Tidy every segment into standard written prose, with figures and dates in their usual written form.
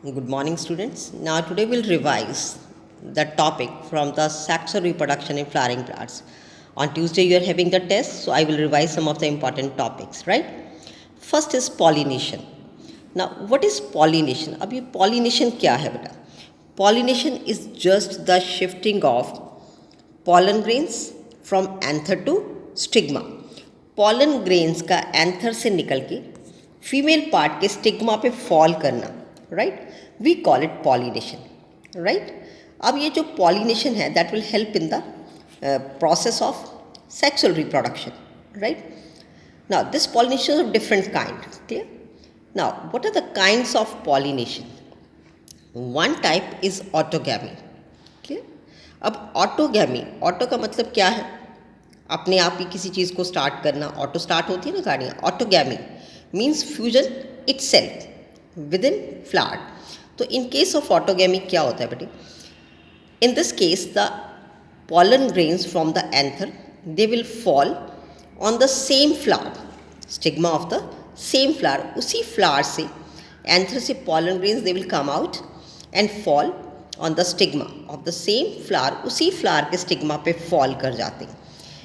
Good morning, students. Now, today we'll revise the topic from the sexual reproduction in flowering plants. On Tuesday, you are having the test, so I will revise some of the important topics, right? First is pollination. Now, what is pollination? अब ये pollination क्या है बेटा? Pollination is just the shifting of pollen grains from anther to stigma. Pollen grains का anther से निकल के female part के स्टिग्मा पे फॉल करना, right? We call it pollination, right? अब ये जो पॉलिनेशन है that will help in the process of sexual reproduction, right? Now, this pollination is of different kind. Clear? Now, what are the kinds of pollination? One type is autogamy. Clear? अब autogamy, auto का मतलब क्या है? अपने आप ही किसी चीज़ को start करना, ऑटो स्टार्ट होती है ना गाड़ियाँ. Autogamy means fusion itself with in flower. तो इन केस ऑफ ऑटोगैमी क्या होता है बेटे? In this case the pollen grains from the anther they will fall on the same flower, stigma of the same flower. उसी flower से anther से pollen grains they will come out and fall on the stigma of the same flower. उसी flower के stigma पे fall कर जाते हैं,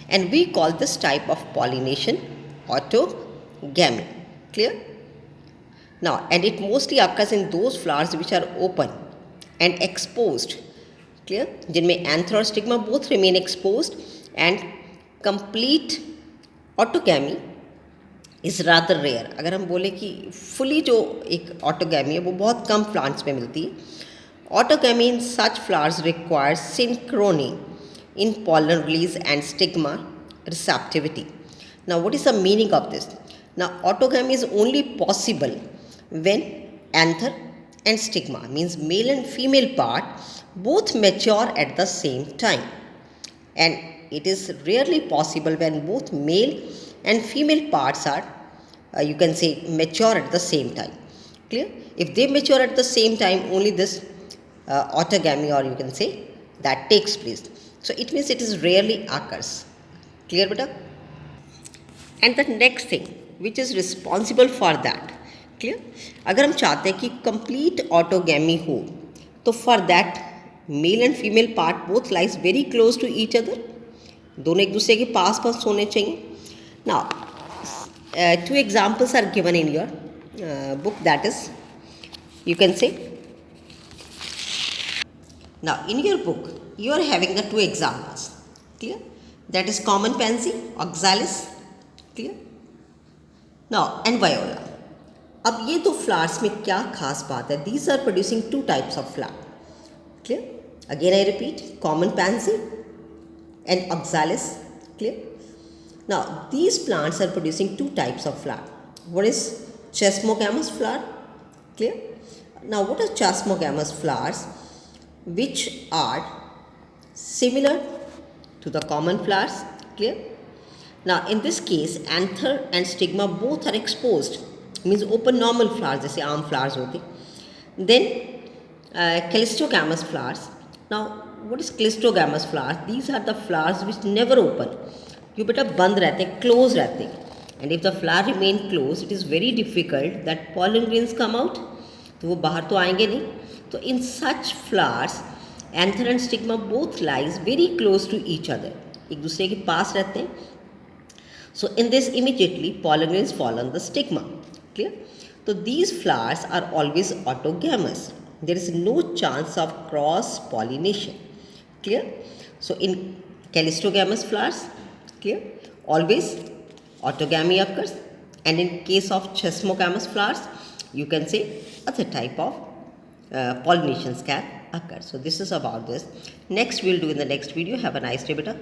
and we call this type of pollination autogamy. Clear? Now, and it mostly occurs in those flowers which are open and exposed. Clear? जिनमें anther और stigma both remain exposed, and complete autogamy is rather rare. अगर हम बोले कि fully जो एक autogamy है वो बहुत कम plants में मिलती है. Autogamy in such flowers requires synchrony in pollen release and stigma receptivity. Now, what is the meaning of this? Now, autogamy is only possible when anther and stigma, means male and female part, both mature at the same time, and it is rarely possible when both male and female parts are you can say mature at the same time. Clear? If they mature at the same time, only this autogamy, or you can say, that takes place. So it means it is rarely occurs. Clear beta? And the next thing which is responsible for that, clear, अगर हम चाहते हैं कि complete autogamy हो, तो for that male and female part both lies very close to each other. दोनों एक दूसरे के पास पास होने चाहिए. Now two examples are given in your book, that is you can say. Now, in your book, you are having the two examples. Clear? That is common pansy, oxalis. Clear? Now, and viola. अब ये दो flowers में क्या खास बात है? These are producing two types of flower. Clear? Again I repeat, common pansy and oxalis. Clear? Now, these plants are producing two types of flower. What is chesmogamous flower? Clear? Now, what are chesmogamous flowers? Which are similar to the common flowers. Clear? Now, in this case, anther and stigma both are exposed, means open normal flowers जैसे आम flowers होते. Then cleistogamous flowers. Now, what is cleistogamous flowers? These are the flowers which never open. ये बेटा बंद रहते हैं, close रहते हैं. And if the flower remain closed, it is very difficult that pollen grains come out. तो वो बाहर तो आएंगे नहीं. तो in such flowers, anther and stigma both lies very close to each other. एक दूसरे के पास रहते हैं. So in this, immediately pollen grains fall on the stigma. Clear? So these flowers are always autogamous. There is no chance of cross pollination. Clear? So in cleistogamous flowers, clear, always autogamy occurs, and in case of chesmogamous flowers, you can say other type of pollinations can occur. So this is about this. Next we'll do in the next video. Have a nice day beta.